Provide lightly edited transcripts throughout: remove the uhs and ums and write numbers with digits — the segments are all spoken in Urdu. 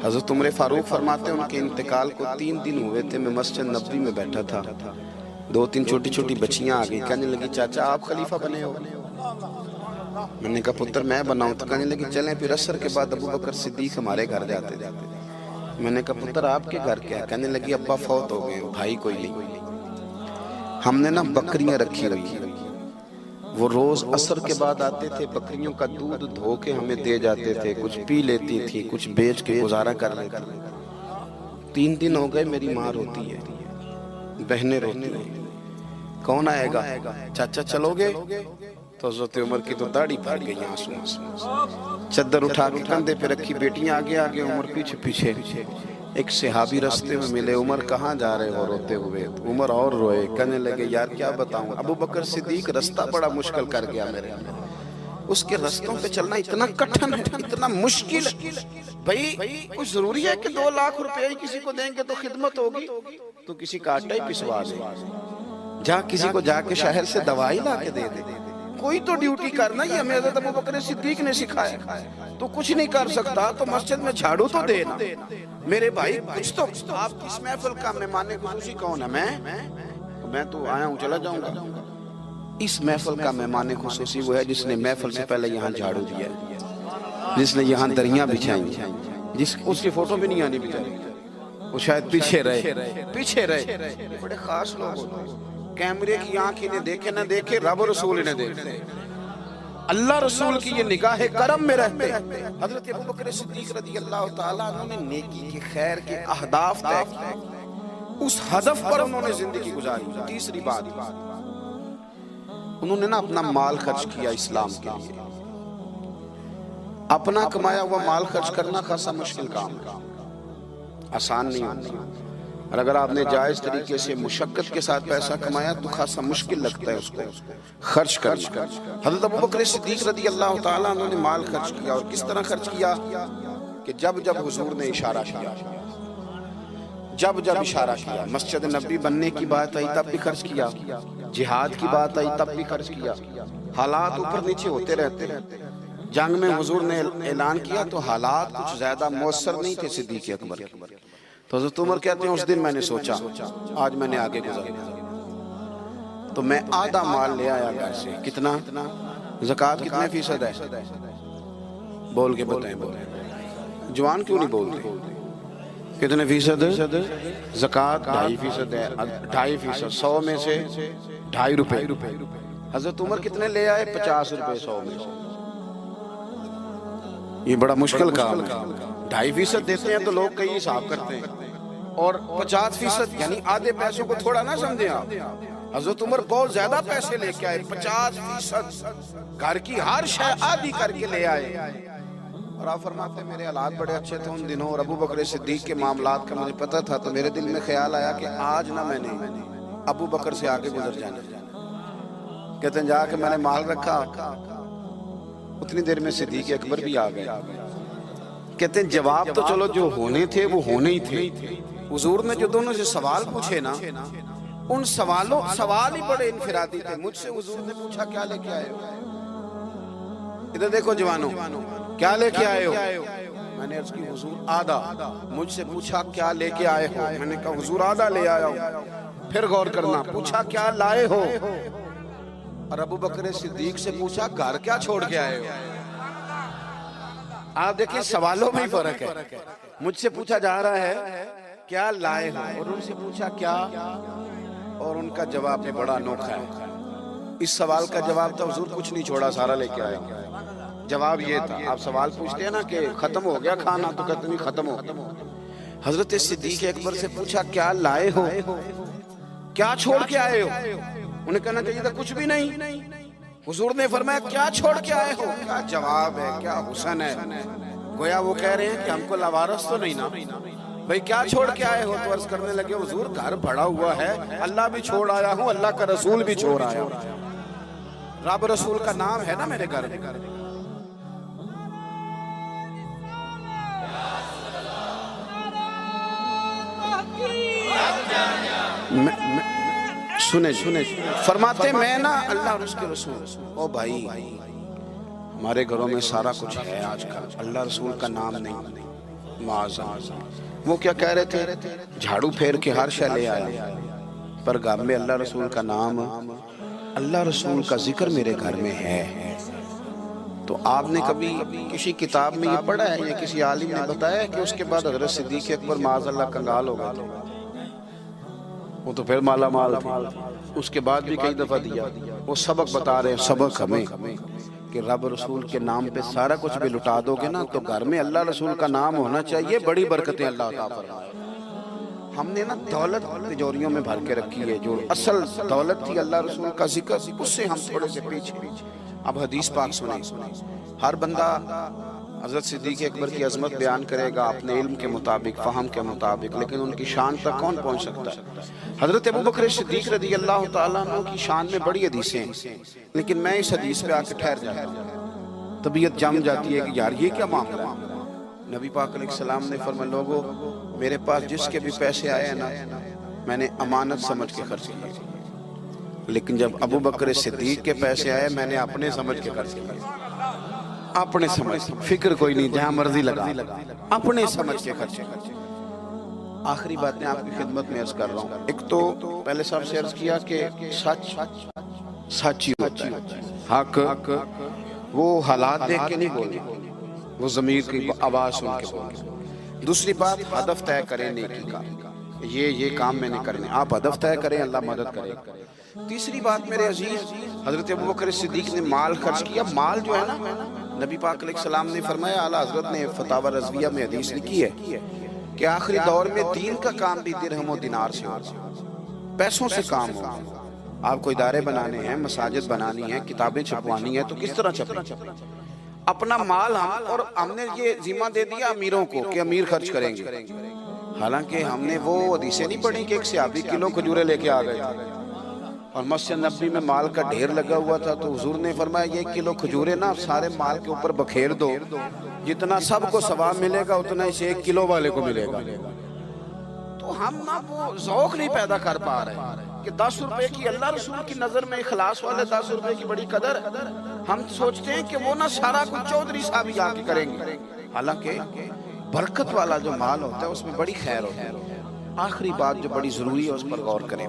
حضرت عمر فاروق فرماتے ہیں ان کے انتقال کو 3 دن ہوئے تھے، میں مسجد نبوی میں بیٹھا تھا، 2-3 چھوٹی چھوٹی بچیاں آ گئی، کہنے لگی چاچا آپ خلیفہ بنے ہو؟ میں نے کہا پتر میں بناؤں؟ تو کہنے لگی چلیں پھر عصر کے بعد ابو بکر صدیق ہمارے گھر جاتے تھے۔ میں نے کہا پتر آپ کے گھر کیا ہے؟ کہنے لگی ابا فوت ہو گئے، بھائی کوئی نہیں، ہم نے نا بکریاں رکھی ہوئی ہیں، وہ روز عصر کے بعد آتے تھے، بکریوں کا دودھ دھو کے ہمیں دے جاتے تھے، کچھ پی لیتی تھی، کچھ بیچ کے گزارا کر لیتی۔ 3 دن ہو گئے، میری ماں روتی ہے، بہنیں روتی ہیں، کون آئے گا؟ چاچا چلو گے؟ تو حضرت عمر کی تو داڑھی پھٹ گئی آنسوں سے، چادر اٹھا کے کندھے پہ رکھی، بیٹیاں آگے آگے، عمر پیچھے پیچھے۔ ایک صحابی رستے میں ملے، عمر کہاں جا رہے ہو روتے ہوئے؟ عمر اور روئے، کہنے لگے یار کیا بتاؤں، ابو بکر صدیق رستہ بڑا مشکل کر گیا میرے، اس کے رستوں پہ چلنا اتنا کٹھن ہے، اتنا مشکل ہے۔ بھئی کچھ ضروری ہے کہ 2 لاکھ روپے ہی کسی کو دیں گے تو خدمت ہوگی؟ تو کسی کا آٹا ہی پسوا دے، جا کسی کو جا کے شہر سے دوائی لا کے دے دے، کوئی تو ڈیوٹی کرنا، یہ ہمیں حضرت ابو بکر صدیق نے سکھایا۔ تو کچھ نہیں کر سکتا تو مسجد میں جھاڑو تو دینا، میرے بھائی کچھ تو۔ آپ اس محفل کا مہمان خصوصی کون ہے؟ میں تو آیا ہوں چلا جاؤں گا۔ اس محفل کا مہمان خصوصی وہ ہے جس نے محفل سے پہلے یہاں جھاڑو دیا، جس نے یہاں دریاں بچھائیں، اس کی فوٹو بھی نہیں آنی بچاری، وہ شاید پیچھے رہے۔ بڑے خاص لوگ ہوتے ہیں، کیمرے کی آنکھ انہیں دیکھے نہ دیکھے، رب و رسول انہیں دیکھتے، اللہ رسول کی یہ نگاہ کرم میں رہتے۔ حضرت ابو بکر صدیق رضی اللہ تعالیٰ عنہ نے نیکی کے، خیر کے اہداف طے کیے، اس ہدف پر انہوں نے زندگی گزاری۔ تیسری بات، انہوں نے نا اپنا مال خرچ کیا اسلام کے لیے۔ اپنا کمایا ہوا مال خرچ کرنا خاصا مشکل کام ہے، آسان نہیں ہوتا، اور اگر آپ نے جائز طریقے سے مشقت کے ساتھ پیسہ کمایا تو خاصا مشکل لگتا ہے اس کو خرچ کرنا۔ حضرت ابو بکر صدیق رضی اللہ تعالیٰ عنہ نے مال خرچ کیا، اور کس طرح خرچ کیا کہ جب حضور نے اشارہ کیا، جب اشارہ کیا، مسجد نبوی بننے کی بات آئی تب بھی خرچ کیا، جہاد کی بات آئی تب بھی خرچ کیا۔ حالات اوپر نیچے ہوتے رہتے ہیں، جنگ میں حضور نے اعلان کیا تو حالات کچھ زیادہ مؤثر نہیں تھے صدیق اکبر کے، تو حضرت عمر کہتے ہیں اس دن میں نے سوچا آج میں نے آگے گزارنا، تو میں آدھا مال لے آیا گھر سے۔ کتنا؟ زکوٰۃ کتنے فیصد ہے؟ بول کے بتائیں، جوان کیوں نہیں بول رہے؟ کتنے فیصد؟ زکوٰۃ 2.5% ہے، 2.5%، 100 میں سے 2.5 روپے۔ حضرت عمر کتنے لے آئے؟ 50 روپے 100 میں سے۔ یہ بڑا مشکل کام ہے، 2.5% دیتے ہیں تو لوگ کئی حساب کرتے ہیں، اور 50% یعنی آدھے پیسوں کو تھوڑا نہ سمجھیں آپ۔ حضرت عمر بہت زیادہ پیسے لے کے آئے، 50%، گھر کی ہر شے آدھی کر کے لے آئے، اور آپ فرماتے ہیں میرے حالات بڑے اچھے تھے ان دنوں، اور ابو بکر صدیق کے معاملات کا مجھے پتہ تھا، تو میرے دل میں خیال آیا کہ آج نہ میں نے ابو بکر سے آگے گزر جانا۔ کہتے ہیں جا کے میں نے مال رکھا، اتنی دیر میں صدیق اکبر بھی آ گئے۔ کہتے ہیں جواب تو چلو جو ہونے تھے وہ ہونے ہی تھے، حضور نے جو دونوں سے سوال پوچھے نا، ان سوال ہی بڑے انفرادی تھے۔ مجھ سے حضور نے پوچھا کیا لے کے آئے ہو؟ ادھر دیکھو جوانوں، کیا لے کے آئے ہو؟ میں نے عرض کی حضور آدھا۔ مجھ سے پوچھا کیا لے کے آئے ہو؟ میں نے کہا حضور آدھا لے آیا ہوں۔ پھر غور کرنا، پوچھا کیا لائے ہو؟ اور ابو بکر صدیق سے پوچھا گھر کیا چھوڑ کے آئے ہو؟ آپ دیکھیں سوالوں میں ہی فرق ہے، مجھ سے پوچھا جا رہا ہے کیا لائے ہو، اور ان سے پوچھا کیا، اور ان کا جواب بھی بڑا انوکھا ہے۔ اس سوال کا جواب تھا حضور کچھ نہیں چھوڑا، سارا لے کے آیا۔ جواب یہ تھا، آپ سوال پوچھتے ہیں نا کہ ختم ہو گیا کھانا، تو کہتے نہیں ختم ہو گیا۔ حضرت صدیق اکبر سے پوچھا کیا لائے ہو، کیا چھوڑ کے آئے ہو؟ انہیں کہنا چاہیے تھا کچھ بھی نہیں۔ حضور نے فرمایا کیا چھوڑ کے آئے ہو؟ کیا جواب ہے، کیا حسن ہے، گویا وہ کہہ رہے ہیں کہ ہم کو لوارث تو نہیں نا بھئی، کیا چھوڑ کے آئے ہو؟ تو عرض کرنے لگے حضور گھر بھرا ہوا ہے، اللہ بھی چھوڑ آیا ہوں، اللہ کا رسول بھی چھوڑ آیا ہوں، رب رسول کا نام ہے نا میرے گھر میں۔ سنیں فرماتے میں نا اللہ اور اس کے رسول، او بھائی ہمارے گھروں میں سارا کچھ ہے آج کل، اللہ رسول کا نام نہیں، وہ کیا کہہ رہے تھے؟ جھاڑو پھیر کے ہر شے لے آیا، پر گھر میں اللہ رسول کا نام، اللہ رسول کا ذکر میرے گھر میں ہے۔ تو آپ نے کبھی کسی کتاب میں یہ پڑھا ہے یا کسی عالم نے بتایا ہے کہ اس کے بعد حضرت صدیق اکبر معاذ اللہ کنگال ہو گئے تھے؟ وہ تو پھر مالا مال تھے، اس کے بعد بھی کئی دفعہ دیا۔ وہ سبق بتا رہے ہیں، سبق ہمیں کہ رب رسول کے نام پہ سارا کچھ بھی لٹا دو گے نا تو گھر میں اللہ رسول کا نام ہونا چاہیے، بڑی برکتیں اللہ عطا فرمائے۔ ہم نے نا دولت تجوریوں میں بھر کے رکھی ہے، جو اصل دولت تھی اللہ رسول کا ذکر، اس سے ہم تھوڑے سے پیچھے۔ اب حدیث پاک سنیں، ہر بندہ حضرت صدیق اکبر کی عظمت بیان کرے گا اپنے علم کے مطابق، فہم کے مطابق، لیکن ان کی شان تک کون پہنچ سکتا ہے؟ حضرت ابوبکر صدیق رضی اللہ تعالیٰ عنہ کی شان میں بڑی حدیثیں ہیں، لیکن میں اس حدیث پہ آ کے ٹھہر جاتا ہوں، طبیعت جم جاتی ہے کہ یار یہ کیا معاملہ ہے۔ نبی پاک علیہ السلام نے فرمایا، لوگوں میرے پاس جس کے بھی پیسے آئے ہیں نا میں نے امانت سمجھ کے خرچ کیے، لیکن جب ابوبکر صدیق کے پیسے آئے میں نے اپنے سمجھ کے خرچ کیے، اپنے سمجھ، فکر کوئی نہیں، جہاں مرضی لگا، اپنے سمجھ کے خرچے۔ آخری باتیں آپ کی خدمت میں عرض کر رہا ہوں۔ ایک تو پہلے صاحب سے عرض کیا کہ سچ سچ ہی ہوتا ہے، حق وہ حالات دیکھ کے نہیں بولنا، وہ ضمیر کی آواز سن کے بولنا۔ دوسری بات، ہدف طے کریں نیکی کا، یہ کام میں نے کرنے، آپ ہدف طے کریں، اللہ مدد کرے۔ تیسری بات میرے عزیز، حضرت ابوبکر صدیق نے مال خرچ کیا۔ مال جو ہے نا، نبی پاک علیہ السلام نے فرمایا، اعلیٰ حضرت نے فتاوی رضویہ میں حدیث لکھی ہے کہ آخری دور میں دین کا کام بھی درہم و دینار سے ہوگا، پیسوں سے کام ہوگا۔ آپ کو ادارے بنانے ہیں، مساجد بنانی ہیں، کتابیں چھپوانی ہیں، تو کس طرح چھپیں؟ اپنا مال ہم نے یہ ذمہ دے دیا امیروں کو کہ امیر خرچ کریں گے، حالانکہ ہم نے وہ حدیثیں نہیں پڑھی کہ ایک صحابی کلو کھجورے لے کے آ گئے اور مسجد نبوی میں مال کا ڈھیر لگا ہوا تھا، تو حضور نے فرمایا یہ کلو کھجورے نا سارے مال کے اوپر بکھیر دو، جتنا سب کو ثواب ملے گا اتنا اسے 1 کلو والے کو ملے گا۔ تو ہم نا وہ ذوق نہیں پیدا کر پا رہے کہ 10 روپے کی اللہ رسول کی نظر میں اخلاص والے 10 روپے کی بڑی قدر، ہم سوچتے ہیں کہ وہ نا سارا کچھ چودھری صاحب ہی آ کے کریں گے، حالانکہ برکت والا جو مال ہوتا ہے اس میں بڑی خیر ہوتی ہے۔ آخری بات جو بڑی ضروری ہے اس پر غور کریں،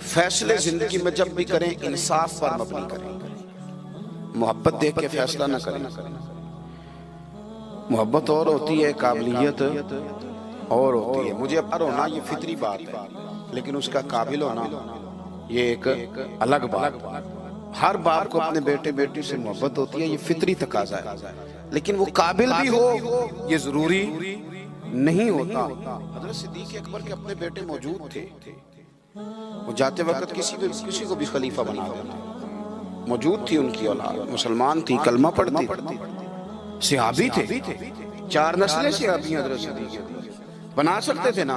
فیصلے زندگی میں جب بھی کریں انصاف پر مبنی کریں، محبت دیکھ کے فیصلہ نہ کریں۔ محبت اور ہوتی ہے، قابلیت اور ہوتی ہے۔ مجھے پر ہونا یہ فطری بات ہے، لیکن اس کا قابل ہونا یہ ایک الگ بات ہے۔ ہر باپ کو اپنے بیٹے بیٹی سے محبت ہوتی ہے، یہ فطری تقاضا ہے، لیکن وہ قابل بھی ہو یہ ضروری نہیں ہوتا۔ حضرت صدیق اکبر کے اپنے بیٹے موجود تھے، وہ جاتے وقت کسی کو بھی خلیفہ بنا دیتے، موجود تھی ان کی اولاد، مسلمان تھی، کلمہ پڑھتی، صحابی تھے، 4 نسلیں صحابی حضرت صدیق بنا سکتے تھے نا۔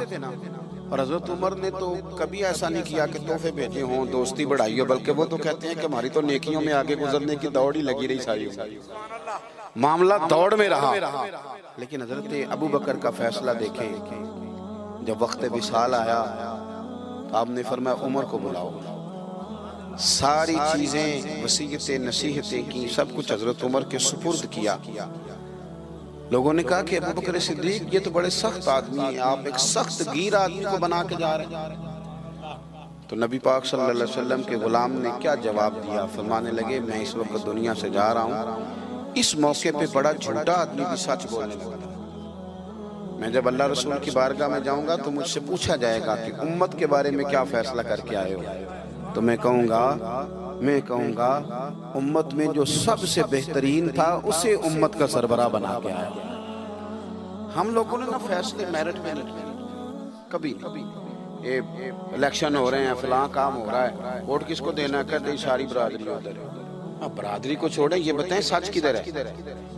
اور حضرت عمر نے تو کبھی ایسا نہیں کیا کہ تحفے بھیجے ہوں، دوستی بڑھائی ہو، بلکہ وہ تو کہتے ہیں کہ ہماری تو نیکیوں میں آگے گزرنے کی دوڑ ہی لگی رہی ساری، معاملہ دوڑ میں رہا۔ لیکن حضرت ابوبکر کا فیصلہ دیکھیں، جب وقت وصال آیا تو آپ نے فرمایا عمر کو بلاؤ، ساری چیزیں، وصیتیں، نصیحتیں کی، سب کچھ حضرت عمر کے سپرد کیا۔ لوگوں نے کہا کہ ابوبکر صدیق یہ تو بڑے سخت آدمی ہیں، آپ ایک سخت گیر آدمی کو بنا کے جا رہے ہیں۔ تو نبی پاک صلی اللہ علیہ وسلم کے غلام نے کیا جواب دیا؟ فرمانے لگے میں اس وقت دنیا سے جا رہا ہوں، اس موقع پہ بڑا جھوٹا آدمی بھی سچ بولنے لگا، میں جب اللہ رسول کی بارگاہ میں جاؤں گا تو مجھ سے پوچھا جائے گا کہ امت کے بارے میں کیا فیصلہ کر کے آئے ہو، تو میں کہوں گا امت میں جو سب سے بہترین تھا اسے امت کا سربراہ بنا کے آیا۔ ہم لوگوں نے نا فیصلے میرٹ میں کبھی الیکشن ہو رہے ہیں، فلاں کام ہو رہا ہے، ووٹ کس کو دینا، کہتے ہیں ساری برادری ادھر ہے۔ اب برادری کو چھوڑیں، یہ بتائیں سچ کدھر ہے،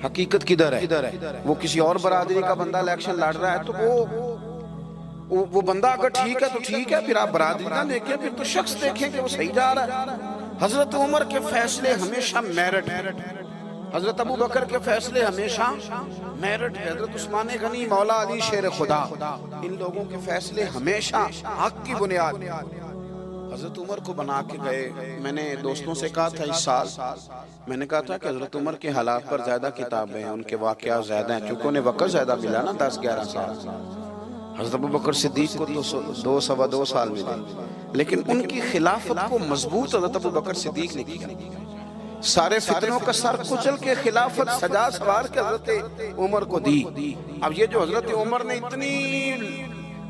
حقیقت کدھر ہے؟ وہ کسی اور برادری کا بندہ الیکشن لڑ رہا ہے تو وہ بندہ اگر ٹھیک ہے تو ٹھیک ہے، پھر آپ برادری نہ دیکھیں، پھر تو شخص دیکھیں کہ وہ صحیح جا رہا ہے۔ حضرت عمر کے فیصلے ہمیشہ میرٹ ہے، حضرت ابوبکر کے فیصلے ہمیشہ میرٹ ہے، حضرت عثمان غنی، مولا علی شیر خدا، ان لوگوں کے فیصلے ہمیشہ حق کی بنیاد۔ حضرت عمر کو بنا کے گئے. میں نے دوستوں سے کہا تھا اس سال میں نے کہا تھا کہ حضرت عمر کے حالات پر زیادہ کتابیں ہیں, ان کے واقعات زیادہ ہیں, چونکہ انہیں وقت زیادہ ملا نا 10-11 سال. حضرت ابوبکر صدیق کو تو 2-2.25 سال ملے, لیکن ان کی خلافت کو مضبوط حضرت ابوبکر صدیق نے کیا. سارے فتنوں کا سر کچل کے خلافت سجا سوار کے حضرت عمر کو دی. اب یہ جو حضرت عمر نے اتنی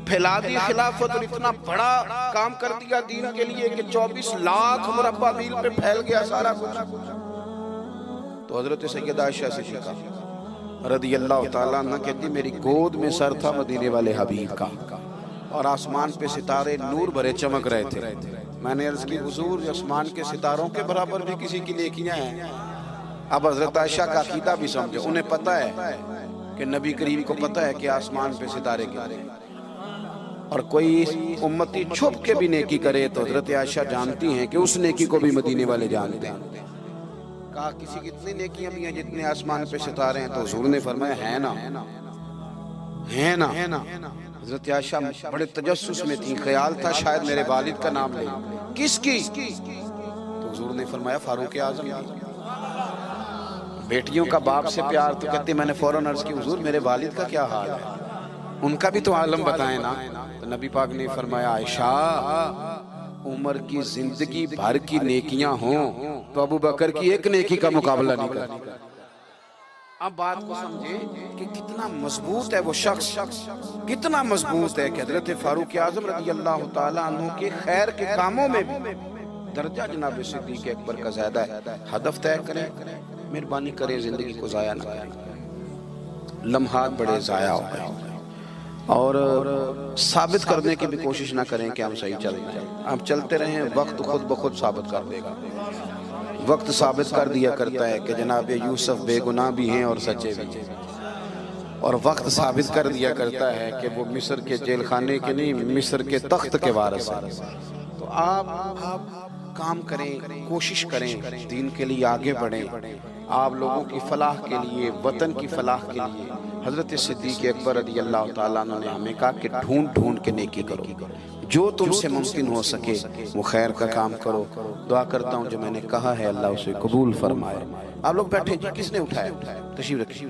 پھیلا دی خلافت اور اتنا بڑا کام کر دیا دین کے لیے کہ 24 لاکھ مربع میل پہ پھیل گیا سارا کچھ, تو حضرت سیدہ عائشہ صدیقہ رضی اللہ تعالیٰ عنہ کہتی میری گود میں سر تھا مدینے والے حبیب کا, اور آسمان پہ ستارے نور بھرے چمک رہے تھے. میں نے عرض کی حضور آسمان کے ستاروں کے برابر بھی کسی کی نیکیاں ہیں. اب حضرت عائشہ کا عقیدہ بھی سمجھے, انہیں پتہ ہے کہ نبی کریم کو پتہ ہے کہ آسمان پہ ستارے گرے, اور کوئی امتی چھپ کے بھی نیکی کرے تو حضرت عائشہ جانتی ہیں کہ اس نیکی کو بھی مدینے والے جانتے ہیں. کہا کسی کی اتنی نیکیاں بھی ہیں جتنے آسمان پہ ستارے ہیں, تو حضور نے فرمایا ہے نا. حضرت عائشہ بڑے تجسس میں تھی, خیال تھا شاید میرے والد کا نام لے. کس کی؟ تو حضور نے فرمایا فاروق اعظم کی. بیٹیوں کا باپ سے پیار, تو کہتے میں نے فوراً عرض کی حضور میرے والد کا کیا حال ہے, ان کا بھی تو عالم بتائیں نا. تو نبی پاک نے فرمایا عائشہ عمر کی زندگی بھر کی نیکیاں ہوں تو ابو بکر کی ایک نیکی کا مقابلہ نہیں کرتی. اب بات کو سمجھے کہ کتنا مضبوط ہے وہ شخص, کتنا مضبوط ہے کہ حضرت فاروق اعظم رضی اللہ تعالیٰ عنہ کے خیر کے کاموں میں بھی درجہ جناب صدیق اکبر کا زیادہ ہے. ہدف طے کریں, مہربانی کریں زندگی کو ضائع نہ کریں. لمحات بڑے ضائع ہو گئے, اور ثابت کرنے کی بھی کوشش نہ کریں کہ ہم صحیح چل رہے ہیں. ہم چلتے رہیں, وقت خود بخود ثابت کر دے گا. وقت ثابت کر دیا کرتا ہے کہ جناب یوسف بے گناہ بھی ہیں اور سچے بھی ہیں, اور وقت ثابت کر دیا کرتا ہے کہ وہ مصر کے جیل خانے کے نہیں مصر کے تخت کے وارث ہیں. تو آپ کام کریں, کوشش کریں, دین کے لیے آگے بڑھیں. آپ لوگوں کی فلاح کے لیے, وطن کی فلاح کے لیے حضرت صدیق اکبر رضی اللہ تعالیٰ عنہ نے ہمیں کہا کہ ڈھونڈ کے نیکی کرو, جو تم سے ممکن ہو سکے وہ خیر کا کام کرو. دعا کرتا ہوں جو میں نے کہا ہے اللہ اسے قبول فرمائے. آپ لوگ بیٹھے جی, کس نے اٹھایا؟ تشریف رکھیے.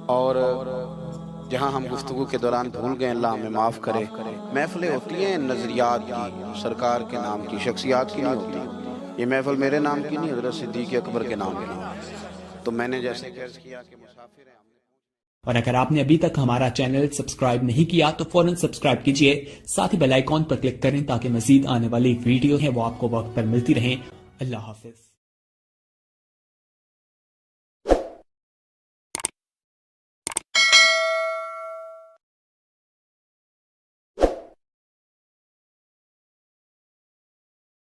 اور جہاں ہم گفتگو کے دوران بھول گئے اللہ ہمیں معاف کرے. محفلیں ہوتی ہیں نظریات کی, سرکار کے نام کی, شخصیات کی نہیں ہوتی. یہ محفل میرے نام کی نہیں, حضرت صدیق اکبر کے نام کی. تو میں نے جیسے عرض کیا کہ مسافر ہیں, اور اگر آپ نے ابھی تک ہمارا چینل سبسکرائب نہیں کیا تو فوراً سبسکرائب کیجئے, ساتھ ہی بیل آئیکن پر کلک کریں تاکہ مزید آنے والی ویڈیو ہیں وہ آپ کو وقت پر ملتی رہیں. اللہ حافظ.